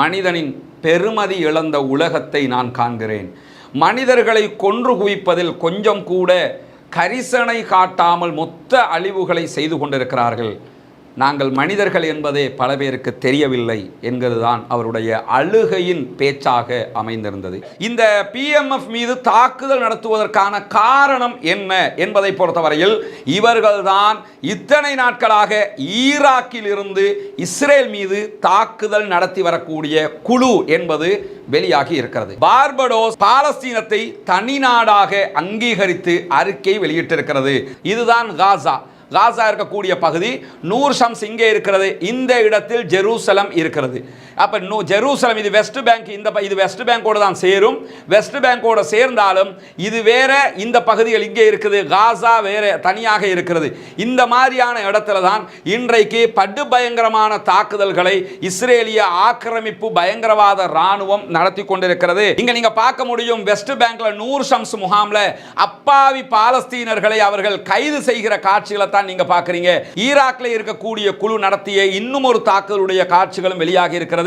மனிதனின் பெருமதி இழந்த உலகத்தை நான் காண்கிறேன். மனிதர்களை கொன்று குவிப்பதில் கொஞ்சம் கூட கரிசனை காட்டாமல் மொத்த அழிவுகளை செய்து கொண்டிருக்கிறார்கள். நாங்கள் மனிதர்கள் என்பதே பல பேருக்கு தெரியவில்லை என்கிறதுதான் அவருடைய அழுகையின் பேச்சாக அமைந்திருந்தது. இந்த PMF மீது தாக்குதல் நடத்துவதற்கான காரணம் என்ன என்பதை பொறுத்தவரையில் இவர்கள்தான் இத்தனை நாட்களாக ஈராக்கில் இருந்து இஸ்ரேல் மீது தாக்குதல் நடத்தி வரக்கூடிய குழு என்பது வெளியாகி இருக்கிறது. பார்படோஸ் பாலஸ்தீனத்தை தனி நாடாக அங்கீகரித்து அறிக்கை வெளியிட்டிருக்கிறது. இதுதான் காசா. காசா இருக்கக்கூடிய பகுதி நூர் ஷம்ஸ் இங்கே இருக்கிறது. இந்த இடத்தில் ஜெருசலம் இருக்கிறது. அப்போ ஜெருசலம் இது வெஸ்ட் பேங்க். இது வெஸ்ட் பேங்கோடு தான் சேரும். வெஸ்ட் பேங்கோடு சேர்ந்தாலும் இது வேற, இந்த பகுதிகள் இங்கே இருக்குது, காசா வேற தனியாக இருக்கிறது. இந்த மாதிரியான இடத்துல தான் இன்றைக்கு படு பயங்கரமான தாக்குதல்களை இஸ்ரேலிய ஆக்கிரமிப்பு பயங்கரவாத ராணுவம் நடத்தி கொண்டிருக்கிறது. இங்க நீங்க பார்க்க முடியும், வெஸ்ட் பேங்க்ல நூர் ஷம்ஸ் முகாம்ல அப்பாவி பாலஸ்தீனர்களை அவர்கள் கைது செய்கிற காட்சிகளை தான் நீங்க பார்க்கறீங்க. ஈராக்ல இருக்கக்கூடிய குழு நடத்திய இன்னும் ஒரு தாக்குதலுடைய காட்சிகளும் வெளியாகி இருக்கிறது.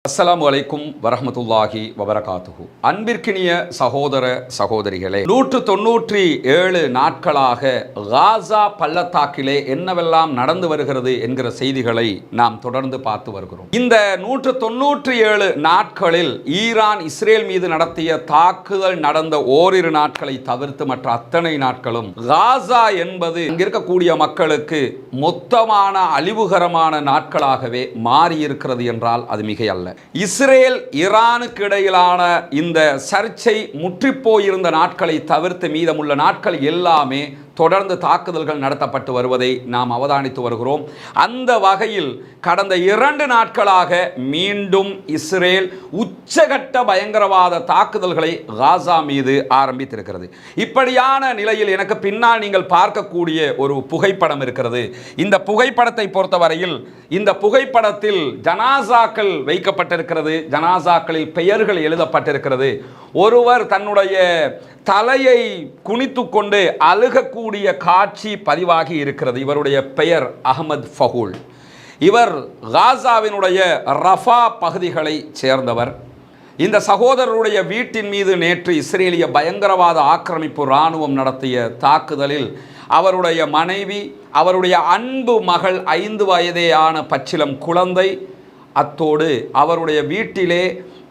அஸ்ஸலாமு அலைக்கும் வரஹ்மத்துல்லாஹி வபரகாத்துஹு. அன்பிற்கினிய சகோதர சகோதரிகளே, 197 நாட்களாக காசா பள்ளத்தாக்கிலே என்னவெல்லாம் நடந்து வருகிறது என்கிற செய்திகளை நாம் தொடர்ந்து பார்த்து வருகிறோம். இந்த 197 நாட்களில் ஈரான் இஸ்ரேல் மீது நடத்திய தாக்குதல் நடந்த ஓரிரு நாட்களை தவிர்த்து மற்ற அத்தனை நாட்களும் காசா என்பது இங்கிருக்கக்கூடிய மக்களுக்கு மொத்தமான அழிவுகரமான நாட்களாகவே மாறியிருக்கிறது என்றால் அது மிகையல்ல. இஸ்ரேல் ஈரானுக்கு இடையிலான இந்த சர்ச்சை முற்றிப்போயிருந்த நாட்களை தவிர்த்து மீதமுள்ள நாட்கள் எல்லாமே தொடர்ந்து தாக்குதல்கள் நடத்தப்பட்டு வருவதை நாம் அவதானித்து வருகிறோம். அந்த வகையில் கடந்த 2 நாட்களாக மீண்டும் இஸ்ரேல் உச்சகட்ட பயங்கரவாத தாக்குதல்களை காசா மீது ஆரம்பித்திருக்கிறது. இப்படியான நிலையில் எனக்கு பின்னால் நீங்கள் பார்க்கக்கூடிய ஒரு புகைப்படம் இருக்கிறது. இந்த புகைப்படத்தை பொறுத்தவரையில் இந்த புகைப்படத்தில் ஜனாசாக்கள் வைக்கப்பட்டிருக்கிறது. ஜனாசாக்களில் பெயர்கள் எழுதப்பட்டிருக்கிறது. ஒருவர் தன்னுடைய தலையை குனித்து கொண்டு அழுகக்கூடிய காட்சி பதிவாகி இருக்கிறது. இவருடைய பெயர் அஹ்மத் ஃபஹூல். இவர் காசாவினுடைய ரஃபா பகுதிகளை சேர்ந்தவர். இந்த சகோதரருடைய வீட்டின் மீது நேற்று இஸ்ரேலிய பயங்கரவாத ஆக்கிரமிப்பு இராணுவம் நடத்திய தாக்குதலில் அவருடைய மனைவி, அவருடைய அன்பு மகள், 5 வயதேயான பச்சிலம் குழந்தை, அத்தோடு அவருடைய வீட்டிலே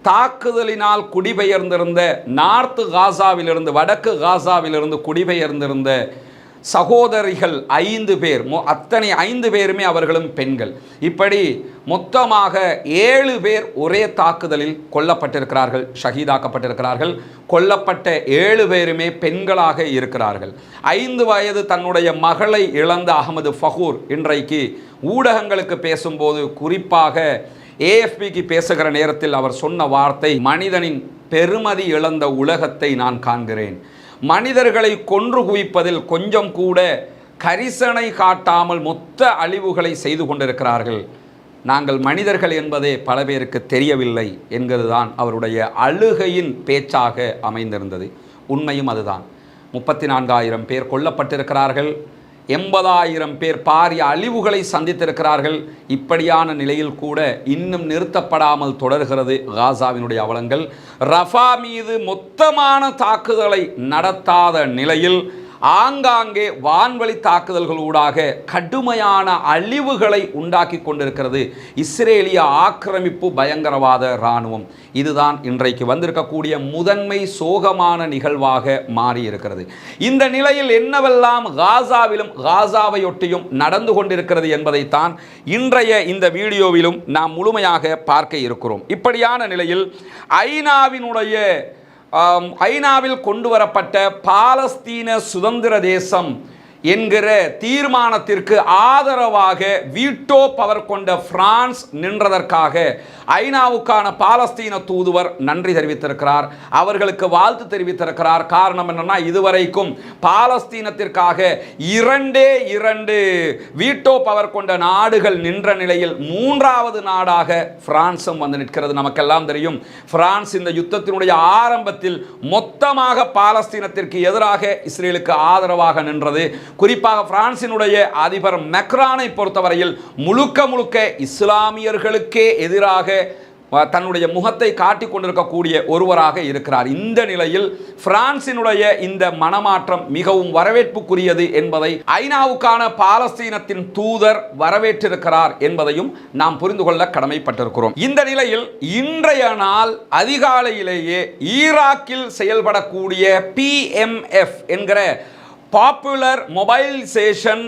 தாக்குதலினால் குடிபெயர்ந்திருந்த நார்த் காசாவிலிருந்து, வடக்கு காசாவிலிருந்து குடிபெயர்ந்திருந்த சகோதரிகள் 5 பேர், அத்தனை 5 பேருமே அவர்களும் பெண்கள். இப்படி மொத்தமாக 7 பேர் ஒரே தாக்குதலில் கொல்லப்பட்டிருக்கிறார்கள், ஷஹீதாக்கப்பட்டிருக்கிறார்கள். கொல்லப்பட்ட 7 பேருமே பெண்களாக இருக்கிறார்கள். 5 வயது தன்னுடைய மகளை இழந்த அஹ்மத் ஃபஹூர் இன்றைக்கு ஊடகங்களுக்கு பேசும்போது, குறிப்பாக AFPக்கு பேசுகிற நேரத்தில் அவர் சொன்ன வார்த்தை, மனிதனின் பெருமதி இழந்த உலகத்தை நான் காண்கிறேன். மனிதர்களை கொன்று குவிப்பதில் கொஞ்சம் கூட கரிசனை காட்டாமல் மொத்த அழிவுகளை செய்து கொண்டிருக்கிறார்கள். நாங்கள் மனிதர்கள் என்பதே பல பேருக்கு தெரியவில்லை என்கிறதுதான் அவருடைய அழுகையின் பேச்சாக அமைந்திருந்தது. உண்மையும் அதுதான். 34,000 பேர் கொல்லப்பட்டிருக்கிறார்கள். 80,000 பேர் பாரிய அழிவுகளை சந்தித்திருக்கிறார்கள். இப்படியான நிலையில் கூட இன்னும் நிறுத்தப்படாமல் தொடர்கிறது காசாவினுடைய அவலங்கள். ரஃபா மீது மொத்தமான தாக்குதலை நடத்தாத நிலையில் ஆங்காங்கே வான்வழி தாக்குதல்களூடாக கடுமையான அழிவுகளை உண்டாக்கி கொண்டிருக்கிறது இஸ்ரேலிய ஆக்கிரமிப்பு பயங்கரவாத இராணுவம். இதுதான் இன்றைக்கு வந்திருக்கக்கூடிய முதன்மை சோகமான நிகழ்வாக மாறி இருக்கிறது. இந்த நிலையில் என்னவெல்லாம் காசாவிலும் காசாவையொட்டியும் நடந்து கொண்டிருக்கிறது என்பதைத்தான் இன்றைய இந்த வீடியோவிலும் நாம் முழுமையாக பார்க்க இருக்கிறோம். இப்படியான நிலையில் ஐநாவில் கொண்டு வரப்பட்ட பாலஸ்தீன சுதந்திர தேசம் என்கிற தீர்மானத்திற்கு ஆதரவாக வீட்டோ பவர் கொண்ட பிரான்ஸ் நின்றதற்காக ஐநாவுக்கான பாலஸ்தீன தூதுவர் நன்றி தெரிவித்திருக்கிறார், அவர்களுக்கு வாழ்த்து தெரிவித்திருக்கிறார். காரணம் என்னன்னா, இதுவரைக்கும் பாலஸ்தீனத்திற்காக இரண்டு வீட்டோ பவர் கொண்ட நாடுகள் நின்ற நிலையில் மூன்றாவது நாடாக பிரான்சும் வந்து நிற்கிறது. நமக்கெல்லாம் தெரியும், பிரான்ஸ் இந்த யுத்தத்தினுடைய ஆரம்பத்தில் மொத்தமாக பாலஸ்தீனத்திற்கு எதிராக இஸ்ரேலுக்கு ஆதரவாக நின்றது. குறிப்பாக பிரான்சினுடைய அதிபர் மேக்ரானை பொறுத்தவரையில் முழுக்க இஸ்லாமியர்களுக்கே எதிராக தன்னுடைய முகத்தை காட்டிக் கொண்டிருக்கக்கூடிய ஒருவராக இருக்கிறார். இந்த நிலையில் பிரான்சினுடைய இந்த மனமாற்றம் மிகவும் வரவேற்புக்குரியது என்பதை ஐநாவுக்கான பாலஸ்தீனத்தின் தூதர் வரவேற்றிருக்கிறார் என்பதையும் நாம் புரிந்து கொள்ள கடமைப்பட்டிருக்கிறோம். இந்த நிலையில் இன்றைய நாள் அதிகாலையிலேயே ஈராக்கில் செயல்படக்கூடிய PMF என்கிற பாப்புலர் மொபைலைசேஷன்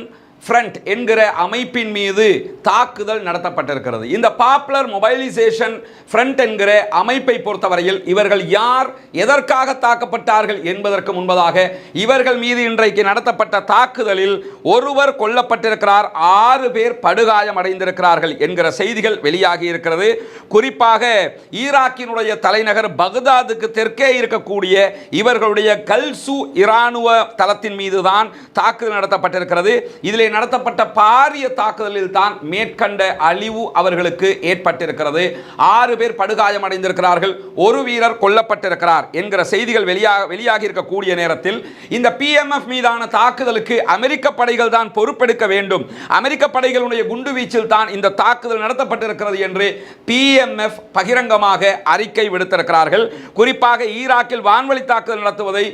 ஃப்ரண்ட் என்கிற அமைப்பின் மீது தாக்குதல் நடத்தப்பட்டிருக்கிறது. இந்த பாப்புலர் மொபைலைசேஷன் ஃப்ரண்ட் என்கிற அமைப்பை பொறுத்தவரையில் இவர்கள் யார், எதற்காக தாக்கப்பட்டார்கள் என்பதற்கு முன்பதாக இவர்கள் மீது இன்றைக்கு நடத்தப்பட்ட தாக்குதலில் ஒருவர் கொல்லப்பட்டிருக்கிறார், 6 பேர் படுகாயம் அடைந்திருக்கிறார்கள் என்கிற செய்திகள் வெளியாகி இருக்கிறது. குறிப்பாக ஈராக்கினுடைய தலைநகர் பக்தாதுக்கு தெற்கே இருக்கக்கூடிய இவர்களுடைய கல்சு இராணுவ தளத்தின் மீதுதான் தாக்குதல் நடத்தப்பட்டிருக்கிறது. இதிலே நடத்தப்பட்ட பாரிய தாக்குதலில் தான் மேற்கண்ட அழிவு அவர்களுக்கு ஏற்பட்டிருக்கிறது. 6 பேர் படுகாயம் அடைந்திருக்கிறார்கள், ஒரு வீரர் கொல்லப்பட்டிருக்கிறார் என்கிற செய்திகள் வெளியாகி இருக்கக்கூடிய நேரத்தில் இந்த PMF மீதான தாக்குதலுக்கு அமெரிக்க படைகள் தான் பொறுப்பெடுக்க வேண்டும், அமெரிக்க படைகளுடைய குண்டுவீச்சில் தான் இந்த தாக்குதல் நடத்தப்பட்டிருக்கிறது என்று PMF பகிரங்கமாக அறிக்கை விடுத்திருக்கிறார்கள். குறிப்பாக ஈராக்கில் வான்வழி தாக்குதல் நடத்துவதை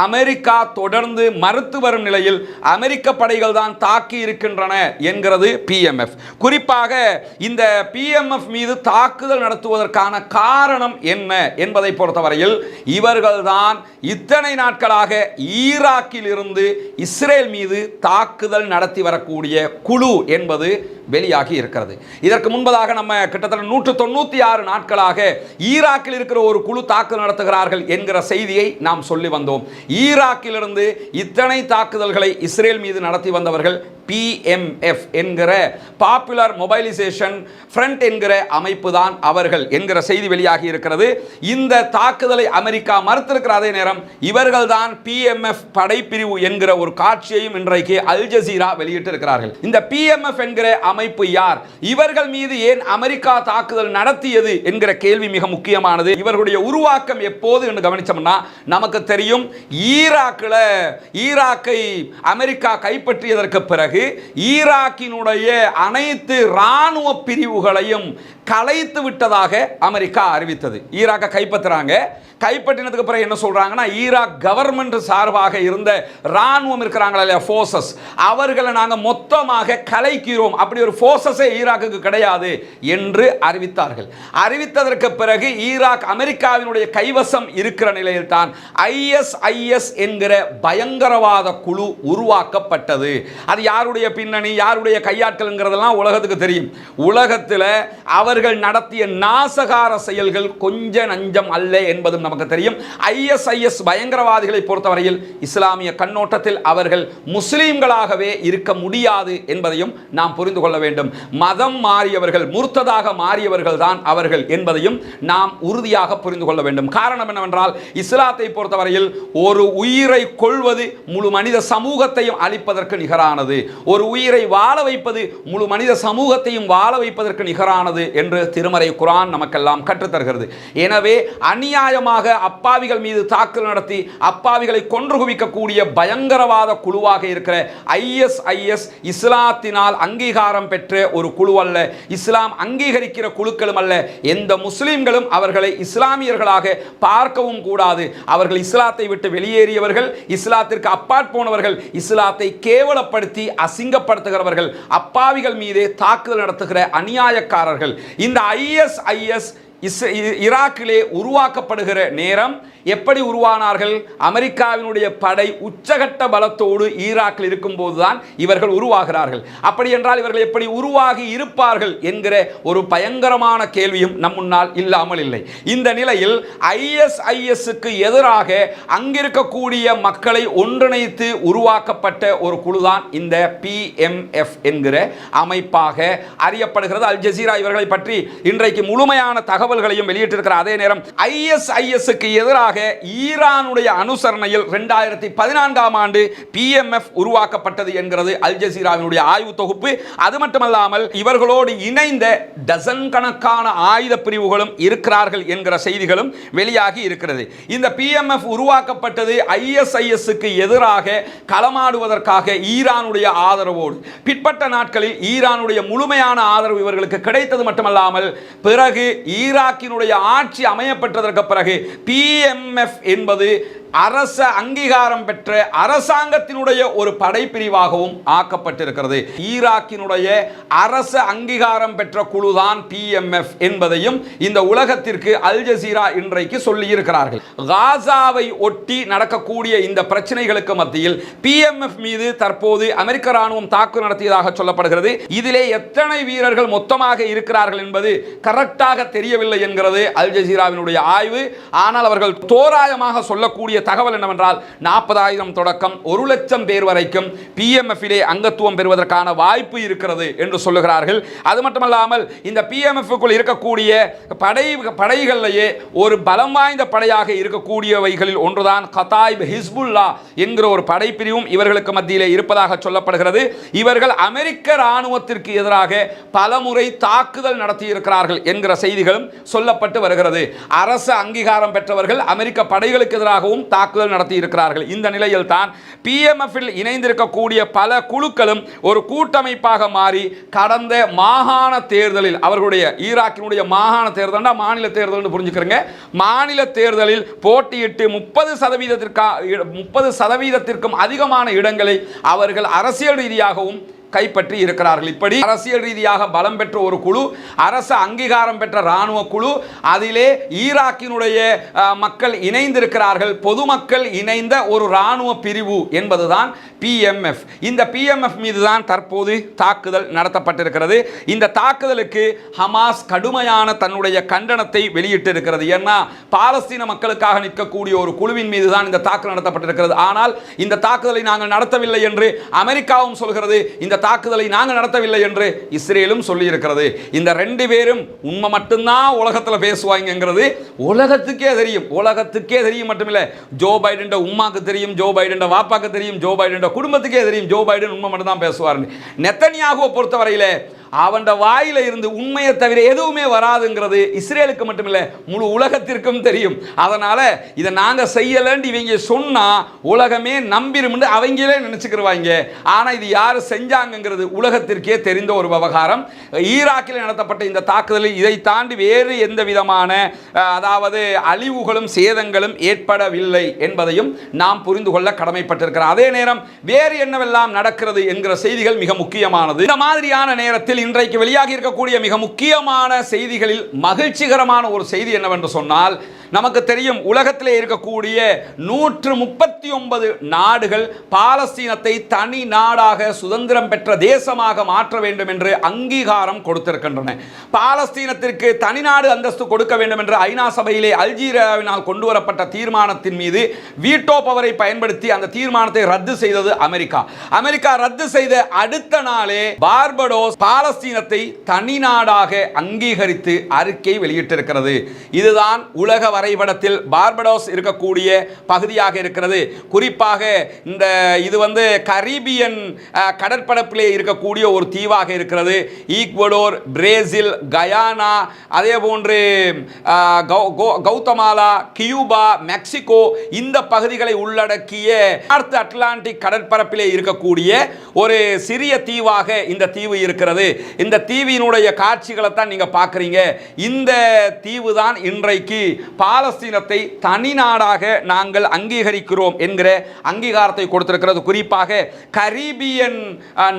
அமெரிக்கா தொடர்ந்து மறுத்து வரும் நிலையில் அமெரிக்க படைகள் தான் தாக்கி இருக்கின்றன என்கிறது PMF. குறிப்பாக இந்த PMF மீது தாக்குதல் நடத்துவதற்கான காரணம் என்ன என்பதை பொறுத்தவரையில் இவர்கள்தான் இத்தனை நாட்களாக ஈராக்கில் இருந்து இஸ்ரேல் மீது தாக்குதல் நடத்தி வரக்கூடிய குழு என்பது வெளியாகி இருக்கிறது. இதற்கு முன்பதாக நம்ம கிட்டத்தட்ட 196 நாட்களாக ஈராக்கில் இருக்கிற ஒரு குழு தாக்குதல் நடத்துகிறார்கள் என்கிற செய்தியை நாம் சொல்லி வந்தோம். ஈராக்கிலிருந்து இத்தனை தாக்குதல்களை இஸ்ரேல் மீது நடத்தி வந்தவர்கள் PMF என்கிற பாப்புலர் மொபைலைசேஷன் ஃப்ரண்ட் என்கிற அமைப்பு தான் அவர்கள் என்கிற செய்தி வெளியாகி இருக்கிறது. இந்த தாக்குதலை அமெரிக்கா மறுத்திருக்கிற அதே நேரம் இவர்கள் தான் PMF படைப்பிரிவு என்கிற ஒரு காட்சியையும் இன்றைக்கு அல் ஜசீரா வெளியிட்டிருக்கிறார்கள். இந்த PMF என்கிற அமைப்பு யார், இவர்கள் மீது ஏன் அமெரிக்கா தாக்குதல் நடத்தியது என்கிற கேள்வி மிக முக்கியமானது. இவர்களுடைய உருவாக்கம் எப்போது என்று கவனிச்சோம்னா நமக்கு தெரியும், ஈராக்கை அமெரிக்கா கைப்பற்றியதற்கு பிறகு ஈராக்கினுடைய அனைத்து இராணுவ பிரிவுகளையும் கலைத்து விட்டதாக அமெரிக்கா அறிவித்தது. ஈராக்கை கைப்பற்றுறாங்க, கைப்பற்றினதுக்கு பிறகு என்ன சொல்றாங்கன்னா, ஈராக் கவர்மெண்ட் சார்பாக இருந்த ராணுவம் இருக்கிறாங்களா ஃபோர்சஸ், அவர்களை நாங்கள் மொத்தமாக கலைக்கிறோம், அப்படி ஒரு ஃபோர்சஸே ஈராக்குக்கு கிடையாது என்று அறிவித்தார்கள். அறிவித்ததற்கு பிறகு ஈராக் அமெரிக்காவினுடைய கைவசம் இருக்கிற நிலையில் தான் ISIS என்கிற பயங்கரவாத குழு உருவாக்கப்பட்டது. அது யாருடைய பின்னணி, யாருடைய கையாட்கள்ங்கிறதெல்லாம் உலகத்துக்கு தெரியும். உலகத்தில் அவர்கள் நடத்திய நாசகார செயல்கள் கொஞ்ச நஞ்சம் அல்ல என்பதும் நமக்கு தெரியும். ISIS பயங்கரவாதிகளை பொறுத்தவரையில் இஸ்லாமிய கண்ணோட்டத்தில் அவர்கள் முஸ்லீம்களாகவே இருக்க முடியாது என்பதையும் நாம் புரிந்து கொள்ள வேண்டும். மதம் மாறியவர்கள், முர்த்ததாக மாறியவர்கள் தான் அவர்கள் என்பதையும் நாம் உறுதியாக புரிந்து கொள்ள வேண்டும். காரணம் என்னவென்றால், இஸ்லாத்தை பொறுத்தவரையில் ஒரு உயிரை கொள்வது முழு மனித சமூகத்தையும் அழிப்பதற்கு நிகரானது, ஒரு உயிரை வாழ வைப்பது முழு மனித சமூகத்தையும் வாழ வைப்பதற்கு நிகரானது என்று திருமறை குர்ஆன் நமக்கெல்லாம் கற்றுத்தருகிறது. எனவே அநியாயமாக அப்பாவிகள் மீது தாக்குதல் நடத்தி அப்பாவிகளை கொன்று குவிக்கக்கூடிய பயங்கரவாத குழுவாக இருக்கிற ISIS இஸ்லாத்தினால் அங்கீகாரம் பெற்ற ஒரு குழு அல்ல, இஸ்லாம் அங்கீகரிக்கிற குழுக்களும் அல்ல. எந்த முஸ்லிம்களும் அவர்களை இஸ்லாமியர்களாக பார்க்கவும் கூடாது. அவர்கள் இஸ்லாத்தை விட்டு வெளியேறியவர்கள், இஸ்லாத்திற்கு அப்பாற் போனவர்கள், இஸ்லாத்தை கேவலப்படுத்தி அசிங்கப்படுத்துகிறவர்கள், அப்பாவிகள் மீதே தாக்குதல் நடத்துகிற அநியாயக்காரர்கள். இந்த ISIS ஈராக்கிலே உருவாக்கப்படுகிற நேரம் எப்படி உருவானார்கள்? அமெரிக்காவினுடைய படை உச்சகட்ட பலத்தோடு ஈராக்கில் இருக்கும்போதுதான் இவர்கள் உருவாகிறார்கள். அப்படி என்றால் இவர்கள் எப்படி உருவாகி இருப்பார்கள் என்கிற ஒரு பயங்கரமான கேள்வியும் நம் முன்னால் இல்லாமல் இல்லை. இந்த நிலையில் ISISக்கு எதிராக அங்கிருக்கக்கூடிய மக்களை ஒன்றிணைத்து உருவாக்கப்பட்ட ஒரு குழுதான் இந்த PMF என்கிற அமைப்பாக அறியப்படுகிறது. அல் ஜசீரா இவர்களை பற்றி இன்றைக்கு முழுமையான தகவல்களையும் வெளியிட்டிருக்கிற அதே நேரம் ISISக்கு எதிராக ஈரானுடைய அனுசரணையில் 2014ஆம் ஆண்டு PMF உருவாக்கப்பட்டது என்கிறது அல் ஜசீராவினுடைய ஆய்வு தொகுப்பு. அது மட்டுமல்லாமல் இவர்களோடு இணைந்த டசன் கணக்கான ஆயுத பிரிவுகளும் இருக்கிறார்கள் என்கிற செய்திகளும் வெளியாகி இருக்கிறது. இந்த PMF உருவாக்கப்பட்டது ISISக்கு எதிராக களமாடுவதற்காக ஈரானுடைய ஆதரவோடு. பிற்பட்ட நாட்களில் ஈரானுடைய முழுமையான ஆதரவு இவர்களுக்கு கிடைத்தது மட்டுமல்லாமல் பிறகு ஈராக்கினுடைய ஆட்சி அமையப்பட்டதற்கு பிறகு PMF என்பது அரச அங்கீகாரம் பெற்ற அரசாங்கத்தினுடைய ஒரு படைப்பிரிவாகவும் ஆக்கப்பட்டிருக்கிறது. ஈராக்கினுடைய அரச அங்கீகாரம் பெற்ற குழுதான் PMF என்பதையும் இந்த உலகத்திற்கு அல் ஜசீரா இன்றைக்கு சொல்லி இருக்கிறார்கள். காசாவை ஒட்டி நடக்கக்கூடிய இந்த பிரச்சனைகளுக்கு மத்தியில் PMF மீது தற்போது அமெரிக்க ராணுவம் தாக்குதல் நடத்தியதாக சொல்லப்படுகிறது. இதிலே எத்தனை வீரர்கள் மொத்தமாக இருக்கிறார்கள் என்பது கரெக்டாக தெரியவில்லை என்கிறது அல் ஜசீராவினுடைய ஆய்வு. ஆனால் அவர்கள் தோராயமாக சொல்லக்கூடிய தகவல் என்னவென்றால் 40,000 தொடக்கம் 1,00,000 பேர் வரைக்கும் PMF-இலே அங்கத்துவம் பெறுவதற்கான வாய்ப்பு இருக்கிறது என்று சொல்லுகிறார்கள். அது மட்டுமல்லாமல் இந்த PMF-க்குள் இருக்கக்கூடிய படைகளிலேயே ஒரு பலம் வாய்ந்த படையாக இருக்கக்கூடியவைகளில் ஒன்றுதான் கதாயிப் ஹிஸ்புல்லா என்கிற ஒரு படைப்பிரிவும் இவர்களுக்கு மத்தியிலே இருப்பதாக சொல்லப்படுகிறது. இவர்கள் அமெரிக்க ராணுவத்திற்கு எதிராக பலமுறை தாக்குதல் நடத்தியிருக்கிறார்கள் என்கிற செய்திகளும் சொல்லப்பட்டு வருகிறது. அரசு அங்கீகாரம் பெற்றவர்கள் அமெரிக்க படைகளுக்கு எதிராகவும் தாக்குதல் நடத்தி இருக்கிறார்கள். இந்த நிலையில் தான் PMF-இல் இணைந்திருக்கக்கூடிய பல குழுக்களும் ஒரு கூட்டமைப்பாக மாறி கடந்த மாகாண தேர்தலில் அவர்களுடைய ஈராக்கினுடைய மாகாண தேர்தல் மாநில தேர்தல் புரிஞ்சுக்கிறங்க, மாநில தேர்தலில் போட்டியிட்டு 30% அதிகமான இடங்களை அவர்கள் அரசியல் ரீதியாகவும் கைப்பற்றி இருக்கிறார்கள். இப்படி அரசியல் ரீதியாக பலம் பெற்ற ஒரு குழு, அரச அங்கீகாரம் பெற்ற ராணுவ குழு, அதிலே ஈராக்கினுடைய மக்கள் இணைந்திருக்கிறார்கள். பொதுமக்கள் இணைந்த ஒரு ராணுவ பிரிவு என்பதுதான் PMF. இந்த PMF மீது தான் தற்போது தாக்குதல் நடத்தப்பட்டிருக்கிறது. இந்த தாக்குதலுக்கு ஹமாஸ் கடுமையான தன்னுடைய கண்டனத்தை வெளியிட்டிருக்கிறது. ஏன்னா பாலஸ்தீன மக்களுக்காக நிற்கக்கூடிய ஒரு குழுவின் மீது தான் இந்த தாக்குதல் நடத்தப்பட்டிருக்கிறது. ஆனால் இந்த தாக்குதலை நாங்கள் நடத்தவில்லை என்று அமெரிக்காவும் சொல்கிறது, இந்த தாக்குதலை நாங்கள் நடத்தவில்லை என்று இஸ்ரேலும் சொல்லி இருக்கிறது. இந்த ரெண்டு பேரும் உண்மை மட்டும்தான் உலகத்தில் பேசுவாங்கிறது உலகத்துக்கே தெரியும். உலகத்துக்கே தெரியும் மட்டுமில்லை, ஜோ பைடன் உம்மாக்கு தெரியும், ஜோ பைடன் வாப்பாக்கு தெரியும், ஜோ பைடன் குடும்பத்துக்கே தெரியும் ஜோ பைடன் உண்மை மட்டும் தான் பேசுவார். நெத்தனியாகுவை பொறுத்தவரையில் அவன் வாயில இருந்து உண்மையை தவிர எதுவுமே வராதுங்கிறது இஸ்ரேலுக்கு மட்டுமில்லை முழு உலகத்திற்கும் தெரியும். அதனால இதை நாங்கள் செய்யலன்னு இவங்க சொன்னா உலகமே நம்பிரும் அவங்களே நினைச்சுக்கிடுவாங்க. ஆனால் இது யார் செஞ்சாங்கிறது உலகத்திற்கே தெரிந்த ஒரு விவகாரம். ஈராக்கில் நடத்தப்பட்ட இந்த தாக்குதலில் இதை தாண்டி வேறு எந்த விதமான அதாவது அழிவுகளும் சேதங்களும் ஏற்படவில்லை என்பதையும் நாம் புரிந்து கொள்ள கடமைப்பட்டிருக்கிறோம். அதே நேரம் வேறு என்னவெல்லாம் நடக்கிறது என்கிற செய்திகள் மிக முக்கியமானது. இந்த மாதிரியான நேரத்தில் இன்றைக்கு வெளியாகி இருக்கக்கூடிய மிக முக்கியமான செய்திகளில் மகிழ்ச்சிகரமான ஒரு செய்தி என்னவென்று சொன்னால், நமக்கு தெரியும் உலகத்திலே இருக்கக்கூடிய 139 நாடுகள் பாலஸ்தீனத்தை தனி நாடாக சுதந்திரம் பெற்ற தேசமாக மாற்ற வேண்டும் என்று அங்கீகாரம் கொடுத்திருக்கின்றன. பாலஸ்தீனத்திற்கு தனிநாடு அந்தஸ்து கொடுக்க வேண்டும் என்று ஐநா சபையிலே அல்ஜீரியாவினால் கொண்டு வரப்பட்ட தீர்மானத்தின் மீது வீட்டோ பவரை பயன்படுத்தி அந்த தீர்மானத்தை ரத்து செய்தது அமெரிக்கா. அமெரிக்கா ரத்து செய்த அடுத்த நாளே பார்படோஸ் பாலஸ்தீனத்தை தனி நாடாக அங்கீகரித்து அறிக்கை வெளியிட்டிருக்கிறது. இதுதான் உலக வரைபடத்தில் பார்படோஸ் இருக்கக்கூடிய பகுதியாக இருக்கிறது. குறிப்பாக இந்த இது கரீபியன் கடற்பரப்பிலே இருக்கக்கூடிய ஒரு தீவாக இருக்கிறது. ஈக்வடோர், பிரேசில், கயானா, அதே போன்று கௌதமாலா, கியூபா, மெக்சிகோ இந்த பகுதிகளை உள்ளடக்கிய நார்த் அட்லாண்டிக் கடற்பரப்பிலே இருக்கக்கூடிய ஒரு சிறிய தீவாக இந்த தீவு இருக்கிறது. இந்த தீவினுடைய காட்சிகளை தான் நீங்க பார்க்குறீங்க. இந்த தீவு தான் இன்றைக்கு பாலஸ்தீனத்தை தனி நாடாக நாங்கள் அங்கீகரிக்கிறோம் என்கிற அங்கீகாரத்தை கொடுத்திருக்கிறது. குறிப்பாக கரீபியன்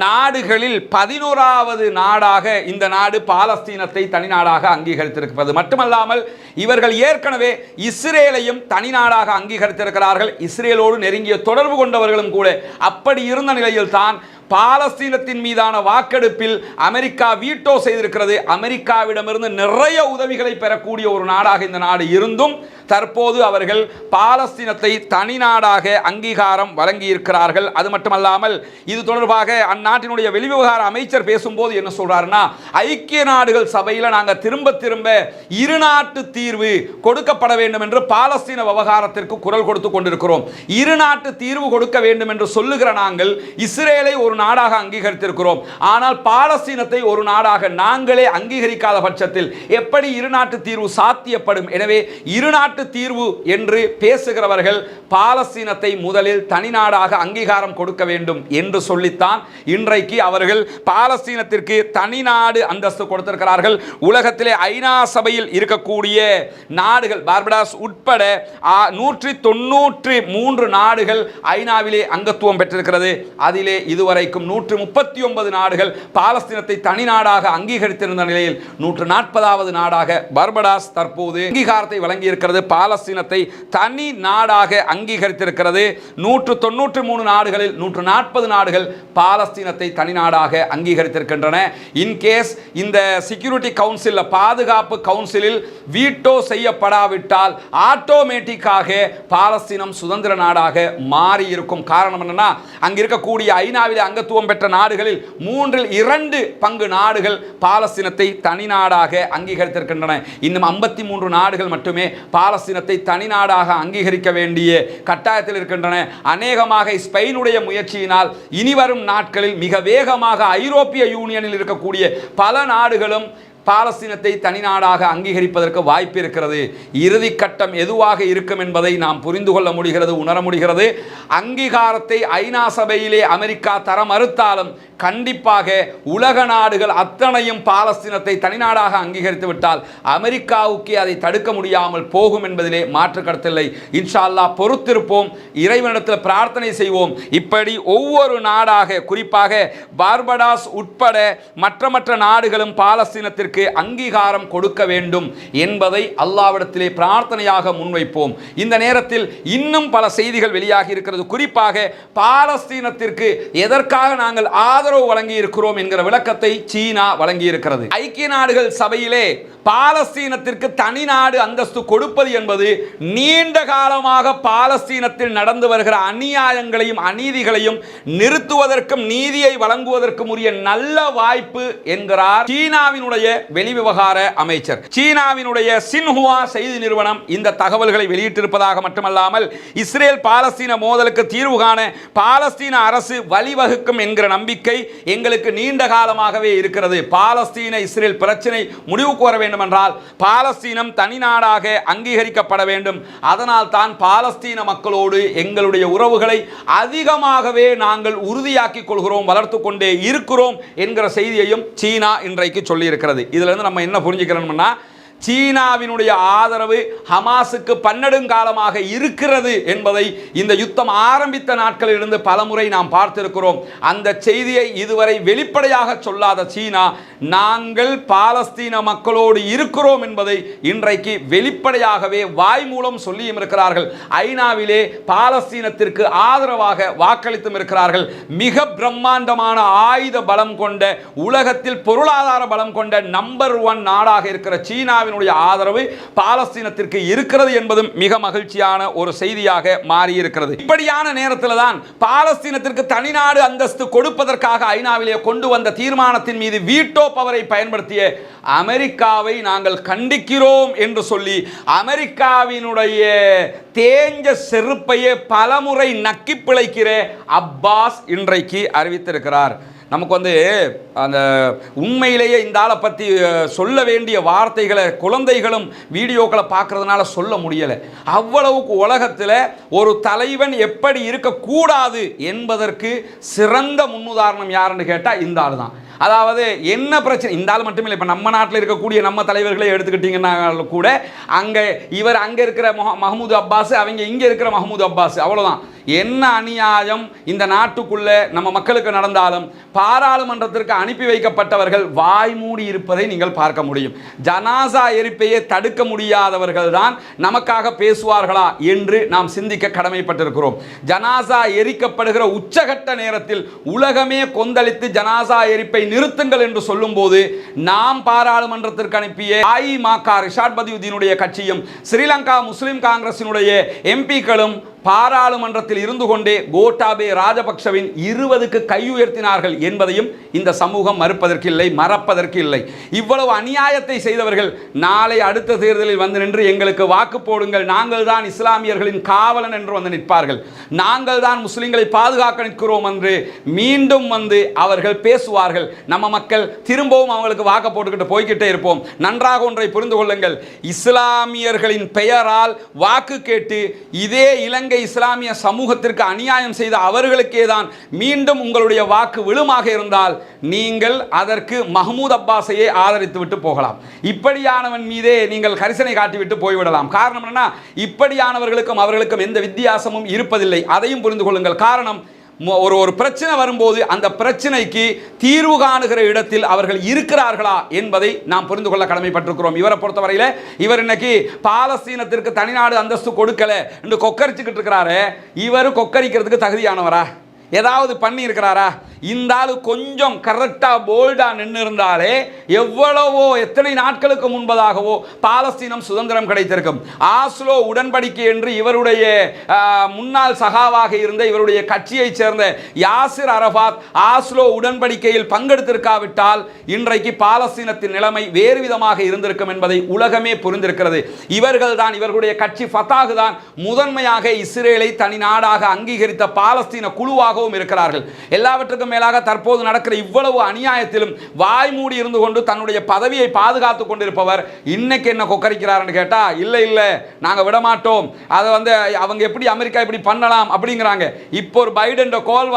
நாடுகளில் 11வது நாடாக இந்த நாடு பாலஸ்தீனத்தை தனி நாடாக அங்கீகரித்திருக்கிறது. மட்டுமல்லாமல் இவர்கள் ஏற்கனவே இஸ்ரேலையும் தனி நாடாக அங்கீகரித்திருக்கிறார்கள். இஸ்ரேலோடு நெருங்கிய தொடர்பு கொண்டவர்களும் கூட. அப்படி இருந்த நிலையில் தான் பாலஸ்தீனத்தின் மீதான வாக்கெடுப்பில் அமெரிக்கா வீட்டோ செய்திருக்கிறது. அமெரிக்காவிடமிருந்து நிறைய உதவிகளை பெறக்கூடிய ஒரு நாடாக இந்த நாடு இருந்தும் தற்போது அவர்கள் பாலஸ்தீனத்தை தனி நாடாக அங்கீகாரம் வழங்கியிருக்கிறார்கள். அது மட்டுமல்லாமல் இது தொடர்பாக அந்நாட்டினுடைய வெளிவிவகார அமைச்சர் பேசும்போது என்ன சொல்றாருன்னா, ஐக்கிய நாடுகள் சபையில் நாங்கள் திரும்ப திரும்ப இருநாட்டு தீர்வு கொடுக்கப்பட வேண்டும் என்று பாலஸ்தீன விவகாரத்திற்கு குரல் கொடுத்து கொண்டிருக்கிறோம். இருநாட்டு தீர்வு கொடுக்க வேண்டும் என்று சொல்லுகிற நாங்கள் இஸ்ரேலை ஒரு நாடாக அங்கீகரித்திருக்கிறோம். ஆனால் பாலஸ்தீனத்தை ஒரு நாடாக நாங்களே அங்கீகரிக்காத பட்சத்தில் எப்படி இருநாட்டு தீர்வு சாத்தியப்படும்? எனவே இருநாட்டு தீர்வு என்று பேசுகிறவர்கள் பாலஸ்தீனத்தை முதலில் தனி நாடாக அங்கீகாரம் கொடுக்க வேண்டும் என்று சொல்லித்தான் இன்றைக்கு அவர்கள் பாலஸ்தீனத்திற்கு தனி நாடு அந்தஸ்து கொடுத்திருக்கிறார்கள். உலகத்திலே ஐநா சபையில் இருக்கக்கூடிய நாடுகள் பார்படாஸ் உட்பட 193 நாடுகள் ஐநாவிலே அங்கத்துவம் பெற்றிருக்கிறது. அதிலே இதுவரைக்கும் 139 நாடுகள் பாலஸ்தீனத்தை தனி நாடாக அங்கீகரித்திருந்த நிலையில் 140வது நாடாக பார்படாஸ் தற்போது அங்கீகாரத்தை வழங்கியிருக்கிறது. பாலஸ்தீனத்தை தனி நாடாக அங்கீகரித்திருக்கிறது. 193 நாடுகளில் 140 நாடுகள் பாலஸ்தீனத்தை தனி நாடாக அங்கீகரித்திருக்கின்றன. இன்கேஸ் இந்த செக்யூரிட்டி கவுன்சில், பாதுகாப்பு கவுன்சிலில் வீட்டோ செய்யப்படாவிட்டால் ஆட்டோமேட்டிக்காக பாலஸ்தீனம் சுதந்திர நாடாக மாறி இருக்கும். காரணம் என்னன்னா, அங்க இருக்கக்கூடிய ஐநாவில் அங்கத்துவம் பெற்ற நாடுகளில் 2 பங்கு நாடுகள் பாலஸ்தீனத்தை தனி நாடாக அங்கீகரித்திருக்கின்றன. இன்னும் 53 நாடுகள் மட்டுமே பாலஸ்தீனத்தை தனி நாடாக அங்கீகரிக்க வேண்டிய கட்டாயத்தில் இருக்கின்றன. அநேகமாக ஸ்பெயினுடைய முயற்சியினால் இனிவரும் நாட்களில் மிக வேகமாக ஐரோப்பிய யூனியனில் இருக்கக்கூடிய பல நாடுகளும் பாலஸ்தீனத்தை தனி நாடாக அங்கீகரிப்பதற்கு வாய்ப்பு இருக்கிறது. இறுதி கட்டம் எதுவாக இருக்கும் என்பதை நாம் புரிந்து கொள்ள முடிகிறது, உணர முடிகிறது. அங்கீகாரத்தை ஐநா சபையிலே அமெரிக்கா தர மறுத்தாலும் கண்டிப்பாக உலக நாடுகள் அத்தனையும் பாலஸ்தீனத்தை தனி நாடாக அங்கீகரித்து விட்டால் அமெரிக்காவுக்கு அதை தடுக்க முடியாமல் போகும் என்பதிலே மாற்று கருத்தில்லை. இன்ஷா அல்லாஹ் பொறுத்திருப்போம், இறைவனிடத்தில் பிரார்த்தனை செய்வோம். இப்படி ஒவ்வொரு நாடாக, குறிப்பாக பார்படாஸ் உட்பட மற்ற நாடுகளும் பாலஸ்தீனத்திற்கு அங்கீகாரம் கொடுக்க வேண்டும் என்பதை அல்லாஹ்விடத்திலே பிரார்த்தனையாக முன்வைப்போம். இந்த நேரத்தில் இன்னும் பல செய்திகள் வெளியாகி இருக்கிறது. குறிப்பாக பாலஸ்தீனத்திற்கு எதற்காக நாங்கள் ஆதரவு வழங்கி இருக்கிறோம் என்கிற விளக்கத்தை சீனா வழங்கி இருக்கிறது. ஐக்கிய நாடுகள் சபையிலே பாலஸ்தீனத்திற்கு தனி நாடு அந்தஸ்து கொடுப்பது என்பது நீண்ட காலமாக பாலஸ்தீனத்தில் நடந்து வருகிற அநியாயங்களையும் அநீதிகளையும் நிறுத்துவதற்கும் நீதியை வழங்குவதற்கும் உரிய நல்ல வாய்ப்பு என்கிறார் சீனாவினுடைய வெளிவிவகார அமைச்சர். சீனாவினுடைய சின்ஹுவா செய்தி நிறுவனம் இந்த தகவல்களை வெளியிட்டிருப்பதாக மட்டுமல்லாமல் இஸ்ரேல் பாலஸ்தீன மோதலுக்கு தீர்வு காண பாலஸ்தீன அரசு வழிவகுக்கும் என்கிற நம்பிக்கை எங்களுக்கு நீண்ட காலமாகவே இருக்கிறது. பாலஸ்தீன இஸ்ரேல் பிரச்சனை முடிவுக்கு வர வேண்டும் என்றால் பாலஸ்தீனம் தனி நாடாக அங்கீகரிக்கப்பட வேண்டும். அதனால் தான் பாலஸ்தீன மக்களோடு எங்களுடைய உறவுகளை அதிகமாகவே நாங்கள் உறுதியாக்கிக் கொள்கிறோம், வளர்த்து கொண்டே இருக்கிறோம் என்கிற செய்தியையும் சீனா இன்றைக்கு சொல்லி இருக்கிறது. இதுல இருந்து நம்ம என்ன புரிஞ்சுக்கிறோம்னா, சீனாவினுடைய ஆதரவு ஹமாஸுக்கு பன்னெடுங்காலமாக இருக்கிறது என்பதை இந்த யுத்தம் ஆரம்பித்த நாட்களில் இருந்து பலமுறை நாம் பார்த்திருக்கிறோம். அந்த செய்தியை இதுவரை வெளிப்படையாக சொல்லாத சீனா நாங்கள் பாலஸ்தீன மக்களோடு இருக்கிறோம் என்பதை இன்றைக்கு வெளிப்படையாகவே வாய் மூலம் சொல்லியும் இருக்கிறார்கள். ஐநாவிலே பாலஸ்தீனத்திற்கு ஆதரவாக வாக்களித்தும் இருக்கிறார்கள். மிக பிரம்மாண்டமான ஆயுத பலம் கொண்ட, உலகத்தில் பொருளாதார பலம் கொண்ட நம்பர் 1 நாடாக இருக்கிற சீனாவின் ஆதரவு பாலஸ்தீனத்திற்கு இருக்கிறது என்பதும் மிக மகிழ்ச்சியான ஒரு செய்தியாக மாறி இருக்கிறது. இப்படியான நேரத்தில் தான் பாலஸ்தீனத்திற்கு தனிநாடு அந்தஸ்து கொடுப்பதற்காக ஐநாவிலே கொண்டு வந்த தீர்மானத்தின் மீது வீட்டோ பவரை பயன்படுத்திய அமெரிக்காவை நாங்கள் கண்டிக்கிறோம் என்று சொல்லி அமெரிக்காவினுடைய தேஞ்ச செருப்பையே பலமுறை நக்கி பிழைக்கிற அப்பாஸ் இன்றைக்கு அறிவித்திருக்கிறார். நமக்கு அந்த உண்மையிலேயே இந்த ஆளை பற்றி சொல்ல வேண்டிய வார்த்தைகளை குழந்தைகளும் வீடியோக்களை பார்க்கறதுனால சொல்ல முடியலை. அவ்வளவுக்கு உலகத்தில் ஒரு தலைவன் எப்படி இருக்கக்கூடாது என்பதற்கு சிறந்த முன்னுதாரணம் யாருன்னு கேட்டால் இந்த ஆள் தான். அதாவது என்ன பிரச்சனை இந்த ஆள் மட்டும் இல்லை, இப்போ நம்ம நாட்டில் இருக்கக்கூடிய நம்ம தலைவர்களை எடுத்துக்கிட்டீங்கன்னா கூட அங்கே இவர் அங்கே இருக்கிற மஹமூது அப்பாஸ், அவங்க இங்கே இருக்கிற மஹமூது அப்பாஸ், அவ்வளோதான். என்ன அநியாயம் இந்த நாட்டுக்குள்ள நம்ம மக்களுக்கு நடந்தாலும் பாராளுமன்றத்திற்கு அனுப்பி வைக்கப்பட்டவர்கள் வாய் மூடி இருப்பதை நீங்கள் பார்க்க முடியும். ஜனாசா எரிப்பையே தடுக்க முடியாதவர்கள் தான் நமக்காக பேசுவார்களா என்று நாம் சிந்திக்க கடமைப்பட்டிருக்கிறோம். ஜனாசா எரிக்கப்படுகிற உச்சகட்ட நேரத்தில் உலகமே கொந்தளித்து ஜனாசா எரிப்பை நிறுத்துங்கள் என்று சொல்லும் போது நாம் பாராளுமன்றத்திற்கு அனுப்பிய ஐமக ரிஷாட் பதியுதீனுடைய கட்சியும் ஸ்ரீலங்கா முஸ்லிம் காங்கிரசினுடைய எம்பிக்களும் பாராளுமன்றத்தில் இருந்து கொண்டே கோட்டாபே ராஜபக்சவின் 20க்கு கை உயர்த்தினார்கள் என்பதையும் இந்த சமூகம் மறுப்பதற்கு இல்லை, மறப்பதற்கு இல்லை. இவ்வளவு அநியாயத்தை செய்தவர்கள் நாளை அடுத்த தேர்தலில் வந்து நின்று எங்களுக்கு வாக்கு போடுங்கள், நாங்கள் தான் இஸ்லாமியர்களின் காவலன் என்று வந்து நிற்பார்கள், நாங்கள் தான் முஸ்லிம்களை பாதுகாக்க நிற்கிறோம் என்று மீண்டும் வந்து அவர்கள் பேசுவார்கள். நம்ம மக்கள் திரும்பவும் அவங்களுக்கு வாக்கு போட்டுக்கிட்டு போய்கிட்டே இருப்போம். நன்றாக ஒன்றை புரிந்து கொள்ளுங்கள், இஸ்லாமியர்களின் பெயரால் வாக்கு கேட்டு இதே இலங்கை இஸ்லாமிய சமூகத்திற்கு அநியாயம் செய்த அவர்களுக்கே தான் மீண்டும் உங்களுடைய வாக்கு விழுமாக இருந்தால் நீங்கள் அதற்கு மஹமூத் அப்பாஸையே ஆதரித்து விட்டு போகலாம். இப்படியானவன் மீதே நீங்கள் கரிசனை காட்டிவிட்டு போய்விடலாம். காரணம் என்ன? இப்படியானவர்களுக்கும் அவர்களுக்கும் எந்த வித்தியாசமும் இருப்பதில்லை. அதையும் புரிந்து கொள்ளுங்கள். காரணம், ஒரு பிரச்சனை வரும்போது அந்த பிரச்சனைக்கு தீர்வு காணுகிற இடத்தில் அவர்கள் இருக்கிறார்களா என்பதை நாம் புரிந்து கொள்ள கடமைப்பட்டிருக்கிறோம். இவரை பொறுத்தவரையில் இவர் இன்னைக்கு பாலஸ்தீனத்திற்கு தனிநாடு அந்தஸ்து கொடுக்கல என்று கொக்கரிச்சுக்கிட்டு இருக்கிறாரு. இவர் கொக்கரிக்கிறதுக்கு தகுதியானவரா? ஏதாவது பண்ணி இருக்கிறாரா? இந்த ஆள் கொஞ்சம் கரெக்டாக போல்டாக நின்று இருந்தாலே எவ்வளவோ எத்தனை நாட்களுக்கு முன்பதாகவோ பாலஸ்தீனம் சுதந்திரம் கிடைத்திருக்கும். ஆஸ்லோ உடன்படிக்கை என்று இவருடைய முன்னாள் சகாவாக இருந்த இவருடைய கட்சியைச் சேர்ந்த யாசிர் அரபாத் ஆஸ்லோ உடன்படிக்கையில் பங்கெடுத்திருக்காவிட்டால் இன்றைக்கு பாலஸ்தீனத்தின் நிலைமை வேறு விதமாக இருந்திருக்கும் என்பதை உலகமே புரிந்திருக்கிறது. இவர்கள் தான், இவர்களுடைய கட்சி ஃபத்தாஹ் தான் முதன்மையாக இஸ்ரேலை தனி நாடாக அங்கீகரித்த பாலஸ்தீன குழுவாகவும் இருக்கிறார்கள். எல்லாவற்றுக்கும் மேலாக தற்போது நடக்கிற இவ்வளவு அநியாயத்திலும் வாய் மூடி இருந்து கொண்டு தன்னுடைய பதவியை பாதுகாத்துக் கொண்டிருப்பவர் இன்னைக்கு என்ன கொக்கரிக்கிறார்னு கேட்டா, இல்ல இல்ல நாங்க விட மாட்டோம், அதை அவங்க எப்படி அமெரிக்கா இப்படி பண்ணலாம் அப்படிங்கிறாங்க. இப்போ ஒரு பைடன் கோல்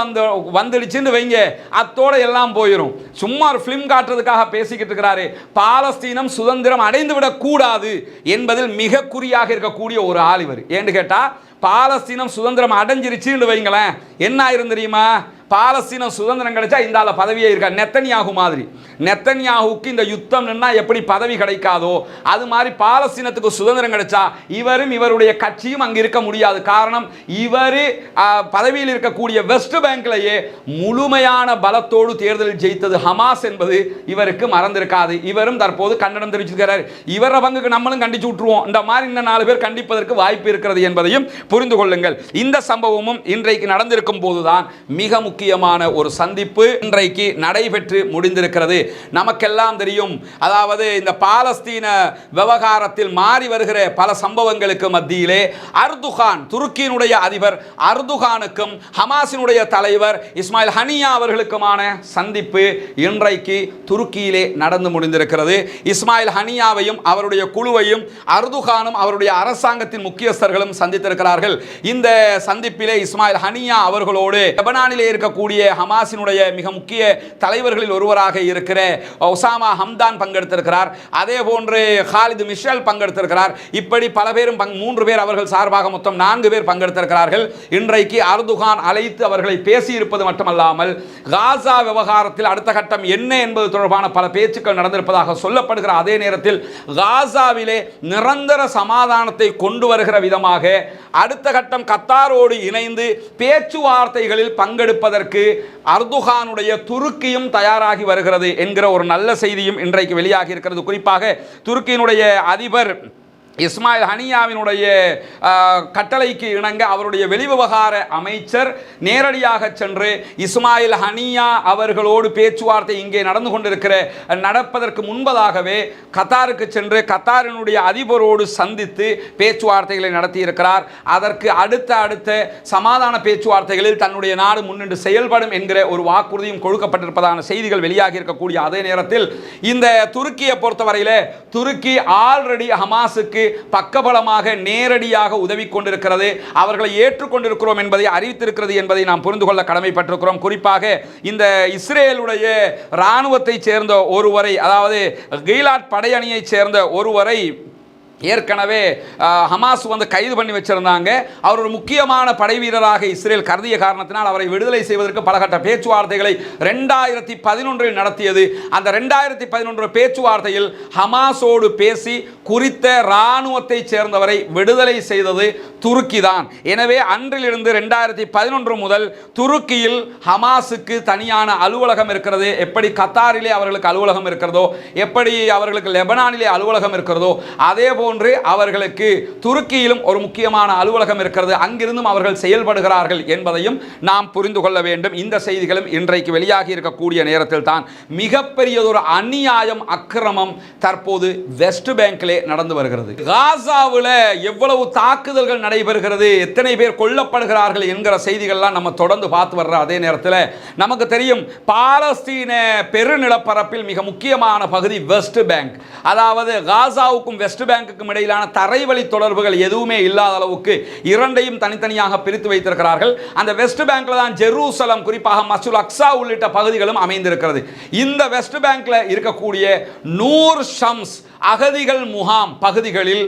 வந்துடுச்சுன்னு வைங்க, அத்தோட எல்லாம் போயிடும். சும்மா ஒரு பிலிம் காட்டுறதுக்காக பேசிக்கிட்டு இருக்கிறாரு. பாலஸ்தீனம் சுதந்திரம் அடைந்து விடக் கூடாது என்பதில் மிக குறியாக இருக்கக்கூடிய ஒரு ஆள் இவர். ஏன்னு கேட்டா, பாலஸ்தீனம் சுதந்திரம் அடைஞ்சிருச்சுன்னு வைங்களேன், என்ன ஆயிரும் தெரியுமா? பாலஸ்தீனம் சுதந்திரம் கிடைச்சா இந்த ஆள பதவியே இருக்கா. நெத்தன்யாகு மாதிரி, நெத்தன்யாகுக்கு இந்த யுத்தம் நின்னா எப்படி பதவி கிடைக்காதோ அது மாதிரி பாலஸ்தீனத்துக்கு சுதந்திரம் கிடைச்சா இவரும் இவருடைய கட்சியும் அங்கே இருக்க முடியாது. காரணம், இவர் பதவியில் இருக்கக்கூடிய வெஸ்ட் பேங்க்லேயே முழுமையான பலத்தோடு தேர்தலில் ஜெயித்தது ஹமாஸ் என்பது இவருக்கு மறந்திருக்காது. இவரும் தற்போது கண்டனம் தெரிவிச்சிருக்கிறார். இவர பங்குக்கு நம்மளும் கண்டிச்சு விட்டுருவோம், இந்த மாதிரி இன்னும் 4 பேர் கண்டிப்பதற்கு வாய்ப்பு இருக்கிறது என்பதையும் புரிந்து கொள்ளுங்கள். இந்த சம்பவமும் இன்றைக்கு நடந்திருக்கும் போதுதான் மிக முக்கியமான ஒரு சந்திப்பு இன்றைக்கு நடைபெற்று முடிந்திருக்கிறது. நமக்கெல்லாம் தெரியும், அதாவது இந்த பாலஸ்தீன விவகாரத்தில் மாறி வருகிற பல சம்பவங்களுக்கு மத்தியிலே அர்துகான், துருக்கியினுடைய அதிபர் அர்துகானுக்கும் ஹமாஸினுடைய தலைவர் இஸ்மாயில் ஹனியா அவர்களுக்குமான சந்திப்பு இன்றைக்கு துருக்கியிலே நடந்து முடிந்திருக்கிறது. இஸ்மாயில் ஹனியாவையும் அவருடைய குழுவையும் அர்துகானும் அவருடைய அரசாங்கத்தின் முக்கியஸ்தர்களும் சந்தித்திருக்கிறார்கள். இந்த சந்திப்பிலே இஸ்மாயில் ஹனியா அவர்களோடு லெபனானிலே இருக்கக்கூடிய ஹமாஸினுடைய மிக முக்கிய தலைவர்களில் ஒருவராக இருக்கிற ஒசாமா ஹம்தான் பங்கெடுத்திருக்கிறார். அதே போன்று ஹாலித் மிஷல் பங்கெடுத்திருக்கிறார். இப்படி பல பேரும் 3 பேர் அவர்கள் சார்பாக மொத்தம் 4 பேர் பங்கெடுத்திருக்கிறார்கள். இன்றைக்கு அர்துகான் அழைத்து அவர்களை பேசியிருப்பது மட்டுமல்லாமல் காசா விவகாரத்தில் அடுத்த கட்டம் என்ன என்பது தொடர்பான பல பேச்சுக்கள் நடந்திருப்பதாக சொல்லப்படுகிற அதே நேரத்தில் காசாவிலே நிரந்தர சமாதானத்தை கொண்டு வருகிற விதமாக அடுத்த கட்டம் கத்தாரோடு இணைந்து பேச்சுவார்த்தைகளில் பங்கெடுப்பதற்கு அர்துகானுடைய துருக்கியும் தயாராகி வருகிறது என்கிற ஒரு நல்ல செய்தியும் இன்றைக்கு வெளியாகி இருக்கிறது. குறிப்பாக துருக்கியினுடைய அதிபர் இஸ்மாயில் ஹனியாவினுடைய கட்டளைக்கு இணங்க அவருடைய வெளிவிவகார அமைச்சர் நேரடியாக சென்று இஸ்மாயில் ஹனியா அவர்களோடு பேச்சுவார்த்தை இங்கே நடப்பதற்கு முன்பதாகவே கத்தாருக்கு சென்று கத்தாரினுடைய அதிபரோடு சந்தித்து பேச்சுவார்த்தைகளை நடத்தியிருக்கிறார். அதற்கு அடுத்த சமாதான பேச்சுவார்த்தைகளில் தன்னுடைய நாடு முன்னின்று செயல்படும் என்கிற ஒரு வாக்குறுதியும் கொடுக்கப்பட்டிருப்பதான செய்திகள் வெளியாகி இருக்கக்கூடிய அதே நேரத்தில் இந்த துருக்கியை பொறுத்தவரையில் துருக்கி ஆல்ரெடி ஹமாஸுக்கு பக்கபலமாக நேரடியாக உதவி கொண்டிருக்கிறது, அவர்களை ஏற்றுக்கொண்டிருக்கிறோம் என்பதை அறிவித்திருக்கிறது என்பதை நாம் புரிந்து கொள்ள கடமைப்பட்டிருக்கிறோம். குறிப்பாக இந்த இஸ்ரேலுடைய இராணுவத்தை சேர்ந்த ஒருவரை, அதாவது கீலாட் படையணியை சேர்ந்த ஒருவரை ஏற்கனவே ஹமாஸ் வந்து கைது பண்ணி வச்சிருந்தாங்க. அவர் ஒரு முக்கியமான படை வீரராக இஸ்ரேல் கருதிய காரணத்தினால் அவரை விடுதலை செய்வதற்கு பலகட்ட பேச்சுவார்த்தைகளை 2011 நடத்தியது. அந்த 2011 பேச்சுவார்த்தையில் ஹமாஸோடு பேசி குறித்த இராணுவத்தை சேர்ந்தவரை விடுதலை செய்தது துருக்கி தான். எனவே அன்றிலிருந்து 2011 முதல் துருக்கியில் ஹமாஸுக்கு தனியான அலுவலகம் இருக்கிறது. எப்படி கத்தாரிலே அவர்களுக்கு அலுவலகம் இருக்கிறதோ, எப்படி அவர்களுக்கு லெபனானிலே அலுவலகம் இருக்கிறதோ, அதே போன்று அவர்களுக்கு துருக்கியிலும் ஒரு முக்கியமான அலுவலகம் இருக்கிறது. அங்கிருந்தும் அவர்கள் செயல்படுகிறார்கள் என்பதையும் நாம் புரிந்து கொள்ள வேண்டும். இந்த செய்திகளும் இன்றைக்கு வெளியாகி இருக்கக்கூடிய நேரத்தில் தான் மிகப்பெரியதொரு அநியாயம், அக்கிரமம் தற்போது வெஸ்ட் பேங்கிலே நடந்து வருகிறது. காசாவில் எவ்வளவு தாக்குதல்கள் நடைபெறுகிறது, எத்தனை பேர் கொல்லப்படுகிறார்கள் என்கிற செய்திகள்லாம் நம்ம தொடர்ந்து பார்த்து வர்ற அதே நேரத்தில் நமக்கு தெரியும், பாலஸ்தீன பெருநிலப்பரப்பில் மிக முக்கியமான பகுதி வெஸ்ட் பேங்க். அதாவது காசாவுக்கும் வெஸ்ட் பேங்க் இடையிலான தரைவழி தொடர்புகள் எதுவுமே இல்லாத அளவுக்கு இரண்டையும் தனித்தனியாக பிரித்து வைத்திருக்கிறார்கள். அந்த வெஸ்ட் பேங்க்ல தான் ஜெருசலம், குறிப்பாக மஸ்ஜிதுல் அக்ஸா உள்ளிட்ட பகுதிகளும் அமைந்திருக்கிறது. இந்த வெஸ்ட் பேங்க்ல இருக்கக்கூடிய நூர் ஷம்ஸ் அகதிகள் முகாம் பகுதிகளில்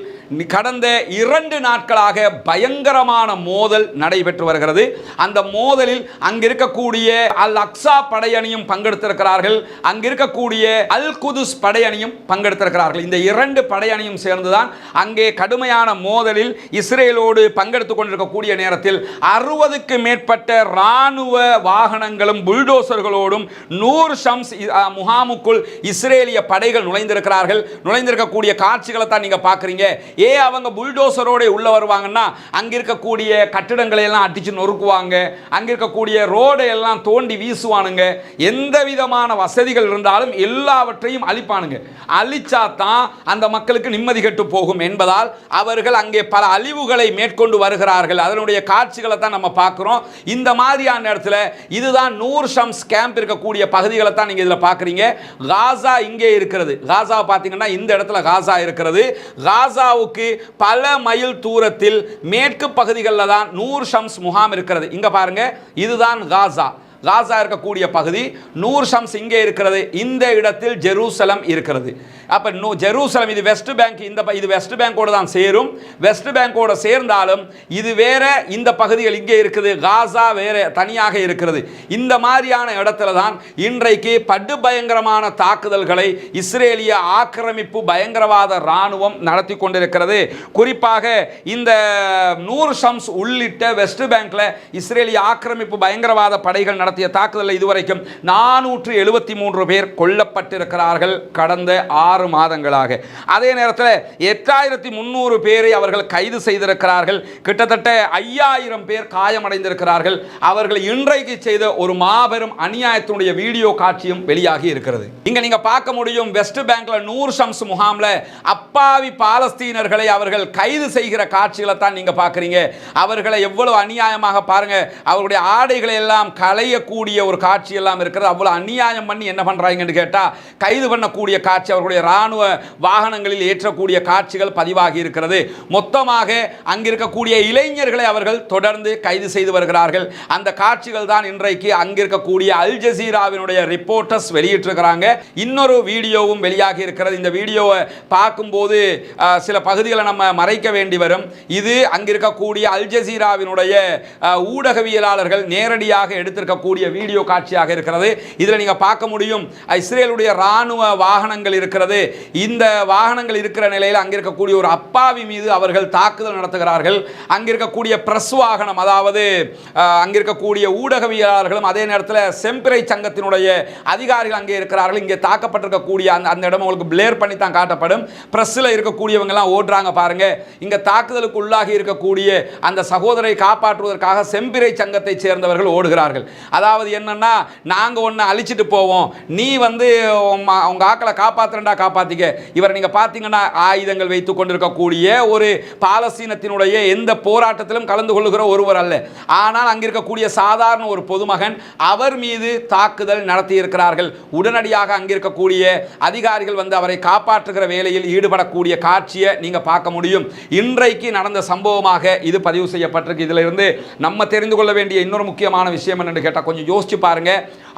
கடந்த 2 நாட்களாக பயங்கரமான மோதல் நடைபெற்று வருகிறது. அந்த மோதலில் அங்கிருக்கக்கூடிய அல் அக்ஸா படையணியும் பங்கெடுத்திருக்கிறார்கள், அங்கிருக்கக்கூடிய அல் குதுஸ் படையணியும் பங்கெடுத்திருக்கிறார்கள். இந்த 2 படையணியும் சேர்ந்துதான் அங்கே கடுமையான மோதலில் இஸ்ரேலோடு பங்கெடுத்துக் கொண்டிருக்கக்கூடிய நேரத்தில் 60க்கு மேற்பட்ட இராணுவ வாகனங்களும் புல்டோசர்களோடும் நூர் ஷம்ஸ் முகாமுக்குள் இஸ்ரேலிய படைகள் நுழைந்திருக்கிறார்கள். நுழைந்திருக்கக்கூடிய காட்சிகளை தான் நீங்க பார்க்குறீங்க. அவங்க புல்டோசரோட உள்ள வருவாங்கன்னா அங்க இருக்கக்கூடிய கட்டிடங்களை எல்லாம் அடிச்சு நொறுக்குவாங்க, அங்க இருக்கக்கூடிய ரோடை எல்லாம் தோண்டி வீசுவானுங்க. எந்த விதமான வசதிகள் இருந்தாலும் எல்லாவற்றையும் அழிப்பானுங்க. அழிச்சா தான் அந்த மக்களுக்கு நிம்மதி கெட்டு போகும் என்பதால் அவர்கள் அங்கே பல அழிவுகளை மேற்கொண்டு வருகிறார்கள். அதனுடைய காட்சிகளை தான் நம்ம பார்க்கிறோம். இந்த மாதிரியான இடத்துல இதுதான் நூர் ஷம்ஸ் கேம்ப் இருக்கக்கூடிய பகுதிகளை தான் நீங்க இதுல பார்க்குறீங்க. காசா இங்கே இருக்கிறது. காசா பார்த்தீங்கன்னா இந்த இடத்துல காசா இருக்கிறது. காசாவுக்கு பல மைல் தூரத்தில் மேற்கு பகுதிகளில் தான் நூர் ஷம்ஸ் முகாம் இருக்கிறது. இங்க பாருங்க, இதுதான் காசா. காசா இருக்கக்கூடிய பகுதி நூர் ஷம்ஸ் இங்கே இருக்கிறது. இந்த இடத்தில் ஜெருசலம் இருக்கிறது. அப்ப ஜெருசலம் இது வெஸ்ட் பேங்க். இது வெஸ்ட் பேங்கோட தான் சேரும். வெஸ்ட் பேங்கோட சேர்ந்தாலும் இது வேற, இந்த பகுதிகள் இங்கே இருக்குது, காசா வேற தனியாக இருக்கிறது. இந்த மாதிரியான இடத்துல தான் இன்றைக்கு படு பயங்கரமான தாக்குதல்களை இஸ்ரேலிய ஆக்கிரமிப்பு பயங்கரவாத இராணுவம் நடத்தி கொண்டிருக்கிறது. குறிப்பாக இந்த நூர் ஷம்ஸ் உள்ளிட்ட வெஸ்ட் பேங்க்ல இஸ்ரேலிய ஆக்கிரமிப்பு பயங்கரவாத படைகள் நடத்திய தாக்குதலில் இதுவரைக்கும் 473 பேர் கொல்லப்பட்டிருக்கிறார்கள் கடந்த 6 மாதங்களாக. அதே நேரத்தில் 8300 பேரை அவர்கள் கைது செய்திருக்கிறார்கள். கிட்டத்தட்ட 5000 பேர் காயமடைந்திருக்கிறார்கள். அவர்கள் இன்றைக்கு செய்த ஒரு மாபெரும் அநியாயத்தினுடைய வீடியோ காட்சியும் வெளியாகி இருக்கிறது. இங்க நீங்க பார்க்க முடியும், வெஸ்ட் பேங்க்ல நூர் ஷம்ஸ் முகாம்ல அப்பாவி பாலஸ்தீனர்களை அவர்கள் கைது செய்கிற காட்சிகளை தான் நீங்க பார்க்குறீங்க. அவர்களை எவ்வளவு அநியாயமாக பாருங்க, அவருடைய ஆடைகளை எல்லாம் களைய கூடிய ஒரு காட்சி எல்லாம் இருக்கிறது. அவ்வளவு அநியாயம் பண்ணி என்ன பண்றாங்கன்னு கேட்டா கைது பண்ணக்கூடிய காட்சி, அவர்களுடைய ராணுவ வாகனங்களில் ஏற்றக்கூடிய காட்சிகள் பதிவாகி இருக்கிறது. மொத்தமாக அங்கிருக்கக்கூடிய இளைஞர்களை அவர்கள் தொடர்ந்து கைது செய்து வருகிறார்கள். அந்த காட்சிகள் தான் இன்றைக்கு அங்கிருக்கக்கூடிய அல் ஜசீராவினுடைய ரிப்போர்ட்டர்ஸ் வெளியிட்டிருக்கிறாங்க. இன்னொரு வீடியோவும் வெளியாகி இருக்கிறது. இந்த வீடியோவை பார்க்கும்போது சில பகுதிகளை நம்ம மறைக்க வேண்டி வரும். இது அங்கிருக்கக்கூடிய அல் ஜசீராவினுடைய ஊடகவியலாளர்கள் நேரடியாக எடுத்திருக்கக்கூடிய வீடியோ காட்சியாக இருக்கிறது. இதில் நீங்க பார்க்க முடியும், இஸ்ரேலுடைய ராணுவ வாகனங்கள் இருக்கிறது. இந்த வாகனங்கள் இருக்கிற நிலையில் அங்கிருக்கக்கூடிய ஒரு அப்பாவி மீது அவர்கள் தாக்குதல் நடத்துகிறார்கள். அங்கிருக்கக்கூடிய பிரஸ் வாகனம், அதாவது அங்கிருக்கக்கூடிய ஊடகவியலாளர்களும் அதே நேரத்தில் செம்பிறை சங்கத்தினுடைய அதிகாரிகள் அங்கே இருக்கிறார்கள். இங்கே தாக்கப்பட்டிருக்கக்கூடிய அந்த இடம் உங்களுக்கு பிளேர் பண்ணி தான் காட்டப்படும். பிரஸ்ல இருக்கக்கூடியவங்க எல்லாம் ஓடுறாங்க பாருங்க. இங்க தாக்குதலுக்கு உள்ளாகி இருக்கக்கூடிய அந்த சகோதரை காப்பாற்றுவதற்காக செம்பிறை சங்கத்தை சேர்ந்தவர்கள் ஓடுகிறார்கள். அதாவது என்னன்னா, நாங்க ஒன்னு அழிச்சிட்டு போவோம், நீ வந்து உங்க ஆக்களை காப்பாத்துறா காப்பாற்றிக்க. இவர் நீங்கள் பார்த்தீங்கன்னா ஆயுதங்கள் வைத்துக் கொண்டிருக்கக்கூடிய ஒரு பாலஸ்தீனத்தினுடைய எந்த போராட்டத்திலும் கலந்து கொள்ளுகிற ஒருவர் அல்ல. ஆனால் அங்கிருக்கக்கூடிய சாதாரண ஒரு பொதுமகன், அவர் மீது தாக்குதல் நடத்தி இருக்கிறார்கள். உடனடியாக அங்கிருக்கக்கூடிய அதிகாரிகள் வந்து அவரை காப்பாற்றுகிற வேலையில் ஈடுபடக்கூடிய காட்சியை நீங்க பார்க்க முடியும். இன்றைக்கு நடந்த சம்பவமாக இது பதிவு செய்யப்பட்டிருக்கு. இதில் இருந்து நம்ம தெரிந்து கொள்ள வேண்டிய இன்னொரு முக்கியமான விஷயம் என்னன்னு கேட்டால், கொஞ்சம் யோசிச்சு பாருங்க.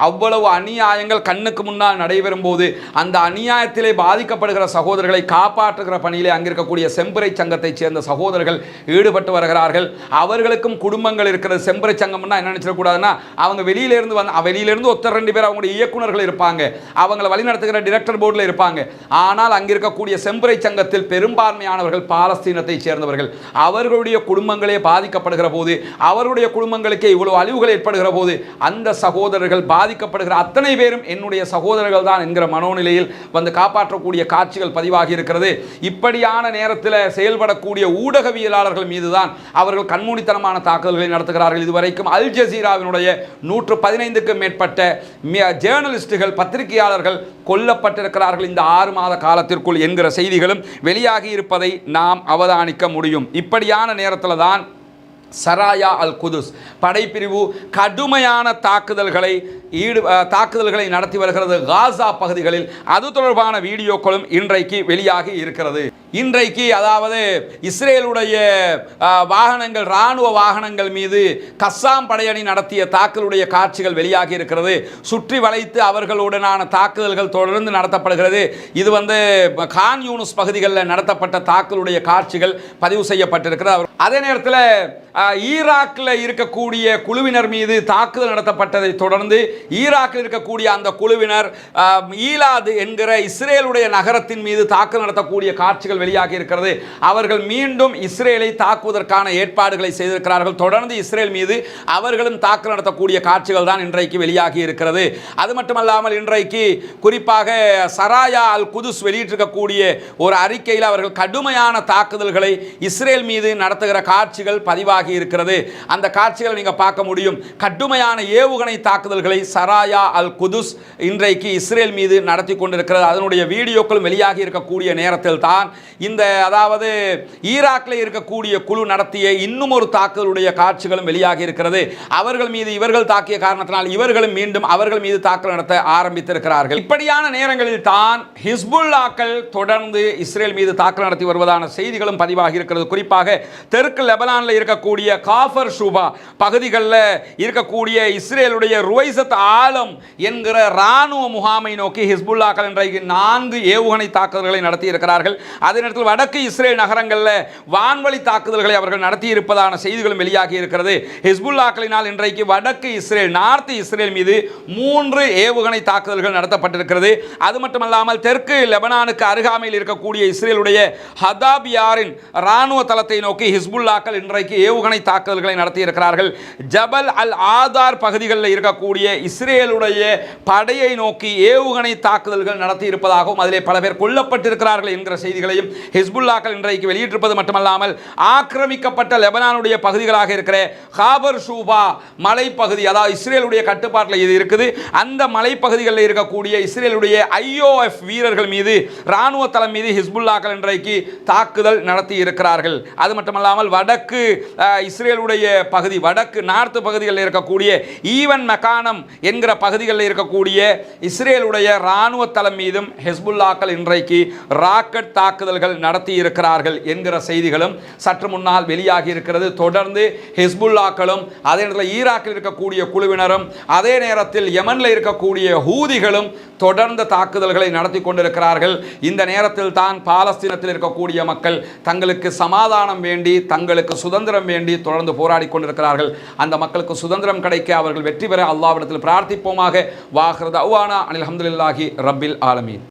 அவ்வளவு அநியாயங்கள் கண்ணுக்கு முன்னால் நடைபெறும் போது அந்த அநியாயத்திலே பாதிக்கப்படுகிற சகோதரர்களை காப்பாற்றுகிற பணியிலே அங்கிருக்கக்கூடிய செம்பரை சங்கத்தை சேர்ந்த சகோதரர்கள் ஈடுபட்டு வருகிறார்கள். அவர்களுக்கும் குடும்பங்கள் இருக்கிறது. செம்பரை சங்கம்னா என்ன நினைச்சிடக்கூடாதுன்னா, அவங்க வெளியிலிருந்து ஒருத்தர் ரெண்டு பேர் அவங்களுடைய இயக்குநர்கள் இருப்பாங்க, அவங்களை வழிநடத்துகிற டிரெக்டர் போர்டில் இருப்பாங்க. ஆனால் அங்கிருக்கக்கூடிய செம்பரை சங்கத்தில் பெரும்பான்மையானவர்கள் பாலஸ்தீனத்தை சேர்ந்தவர்கள். அவர்களுடைய குடும்பங்களே பாதிக்கப்படுகிற போது, அவருடைய குடும்பங்களுக்கே இவ்வளவு அழிவுகள் ஏற்படுகிற போது, அந்த சகோதரர்கள் பாதிக்கப்படுகிற அத்தனை பேரும் என்னுடைய சகோதரர்கள் தான் என்கிற மனோநிலையில் வந்து காப்பாற்றக்கூடிய காட்சிகள் பதிவாகி இருக்கிறது. இப்படியான நேரத்தில் செயல்படக்கூடிய ஊடகவியலாளர்கள் மீதுதான் அவர்கள் கண்மூடித்தனமான தாக்குதல்களை நடத்துகிறார்கள். இதுவரைக்கும் அல் ஜசீராவினுடைய 115க்கும் மேற்பட்ட ஜேர்னலிஸ்டுகள், பத்திரிகையாளர்கள் கொல்லப்பட்டிருக்கிறார்கள் இந்த 6 மாத காலத்திற்குள் என்கிற செய்திகளும் வெளியாகி இருப்பதை நாம் அவதானிக்க முடியும். இப்படியான நேரத்தில் தான் சராயா அல் குதுஸ் படைப்பிரிவு கடுமையான தாக்குதல்களை நடத்தி வருகிறது காசா பகுதிகளில். அது தொடர்பான வீடியோக்களும் இன்றைக்கு வெளியாகி இருக்கிறது. இன்றைக்கு அதாவது இஸ்ரேலுடைய வாகனங்கள், இராணுவ வாகனங்கள் மீது கஸ்ஸாம் படையணி நடத்திய தாக்குதலுடைய காட்சிகள் வெளியாகி இருக்கிறது. சுற்றி வளைத்து அவர்களுடனான தாக்குதல்கள் தொடர்ந்து நடத்தப்படுகிறது. இது வந்து கான் யூனுஸ் பகுதிகளில் நடத்தப்பட்ட தாக்குதலுடைய காட்சிகள் பதிவு செய்யப்பட்டிருக்கிறது. அதே நேரத்தில் ஈராக்கில் இருக்கக்கூடிய குழுவினர் மீது தாக்குதல் நடத்தப்பட்டதை தொடர்ந்து ஈராக்கில் இருக்கக்கூடிய அந்த குழுவினர் ஈலாது என்கிற இஸ்ரேலுடைய நகரத்தின் மீது தாக்குதல் நடத்தக்கூடிய காட்சிகள் வெளியாகி இருக்கிறது. அவர்கள் மீண்டும் இஸ்ரேலை தாக்குவதற்கான ஏற்பாடுகளை செய்திருக்கிறார்கள். தொடர்ந்து இஸ்ரேல் மீது அவர்களும் தாக்குதல் நடத்தக்கூடிய காட்சிகள் தான் இன்றைக்கு வெளியாகி இருக்கிறது. அது மட்டுமல்லாமல் இன்றைக்கு குறிப்பாக சராயா அல் குதுஸ் வெளியிட்டிருக்கக்கூடிய ஒரு அறிக்கையில் அவர்கள் கடுமையான தாக்குதல்களை இஸ்ரேல் மீது நடத்துகிற காட்சிகள் பதிவாகி இருக்கிறது. அந்த காட்சிகளை நீங்க பார்க்க முடியும். கடுமையான ஏவுகணை தாக்குதல்களை சராயா அல் குதுஸ் இன்றைக்கு இஸ்ரேல் மீது நடத்தி கொண்டிருக்கிறது. அதனுடைய வீடியோக்கள் வெளியாகி இருக்கக்கூடிய நேரத்தில் தான் இந்த அதாவது ஈராக்கில் இருக்கக்கூடிய குழு நடத்திய இன்னும் ஒரு தாக்குதலுடைய காட்சிகளும் வெளியாகி இருக்கிறது. அவர்கள் மீது இவர்கள் தாக்கிய காரணத்தினால் இவர்களும் மீண்டும் அவர்கள் மீது தாக்குதல் நடத்த ஆரம்பித்திருக்கிறார்கள். இப்படியான நேரங்களில் தான் ஹிஸ்புல்லாக்கள் தொடர்ந்து இஸ்ரேல் மீது தாக்குதல் நடத்தி வருவதான செய்திகளும் பதிவாகி இருக்கிறது. குறிப்பாக தெற்கு லெபனானில் இருக்கக்கூடிய காஃபர் ஷூபா பகுதிகளில் இருக்கக்கூடிய இஸ்ரேலுடைய ருவைசத் ஆலம் என்கிற இராணுவ முகாமை நோக்கி ஹிஸ்புல்லாக்கள் இன்றைக்கு 4 ஏவுகணை தாக்குதல்களை நடத்தி இருக்கிறார்கள். அதே நேரத்தில் வடக்கு இஸ்ரேல் நகரங்களில் வான்வழி தாக்குதல்களை அவர்கள் நடத்தி இருப்பதான செய்திகளும் வெளியாகி இருக்கிறது. ஹிஸ்புல்லாக்களினால் இன்றைக்கு வடக்கு இஸ்ரேல், நார்த் இஸ்ரேல் மீது 3 ஏவுகணை தாக்குதல்கள் நடத்தப்பட்டிருக்கிறது. அது மட்டுமல்லாமல் தெற்கு லெபனானுக்கு அருகாமையில் இருக்கக்கூடிய இஸ்ரேலுடைய ஹதாபியாரின் இராணுவ தளத்தை நோக்கி ஹிஸ்புல்லாக்கள் இன்றைக்கு ஏவுகணை தாக்குதல்களை நடத்தி இருக்கிறார்கள். ஜபல் அல் ஆதார் பகுதிகளில் இருக்கக்கூடிய இஸ்ரேலுடைய படையை நோக்கி ஏவுகணை தாக்குதல்கள் நடத்தி இருப்பதாகவும் அதிலே பல பேர் கொல்லப்பட்டிருக்கிறார்கள் என்கிற செய்திகளையும் ஹிஸ்புல்லாக்கள் இன்றைக்கு வெளியிட்டிருப்பது மட்டுமல்லாமல் ஆக்கிரமிக்கப்பட்ட லெபனானுடைய பகுதிகளாக இருக்கிற காபர் ஷூபா மலைப்பகுதி, அதாவது இஸ்ரேலுடைய கட்டுப்பாட்டில் இது இருக்குது, அந்த மலைப்பகுதிகளில் இருக்கக்கூடிய இஸ்ரேலுடைய IOF வீரர்கள் மீது, இராணுவ தளம் மீது ஹிஸ்புல்லாக்கள் இன்றைக்கு தாக்குதல் நடத்தி இருக்கிறார்கள். அது மட்டுமல்லாமல் வடக்கு இஸ்ரேலுடைய பகுதி, வடக்கு நார்த் பகுதிகளில் இருக்கக்கூடிய ஈவன் மெக்கானம் என்கிற பகுதிகளில் இருக்கக்கூடிய இஸ்ரேலுடைய இராணுவ தளம் மீதும் ஹிஸ்புல்லாக்கள் இன்றைக்கு ராக்கெட் தாக்குதல்கள் நடத்தி இருக்கிறார்கள் என்கிற செய்திகளும் சற்று முன்னால் வெளியாகி இருக்கிறது. தொடர்ந்து ஹிஸ்புல்லாக்களும் அதே நேரத்தில் ஈராக்கில் இருக்கக்கூடிய குழுவினரும் அதே நேரத்தில் யமனில் இருக்கக்கூடிய ஹூதிகளும் தொடர்ந்து தாக்குதல்களை நடத்தி கொண்டிருக்கிறார்கள். இந்த நேரத்தில் தான் பாலஸ்தீனத்தில் இருக்கக்கூடிய மக்கள் தங்களுக்கு சமாதானம் வேண்டி, தங்களுக்கு சுதந்திரம் வேண்டி தொடர்ந்து போராடி கொண்டிருக்கிறார்கள். அந்த மக்களுக்கு சுதந்திரம் கிடைக்க அவர்கள் வெற்றி பெற அல்லாஹ்விடத்தில் பிரார்த்திப்போமாக. வாஹிரு தஅவானா அனில் ஹம்துலில்லாஹி ரப்பில் ஆலமீன்.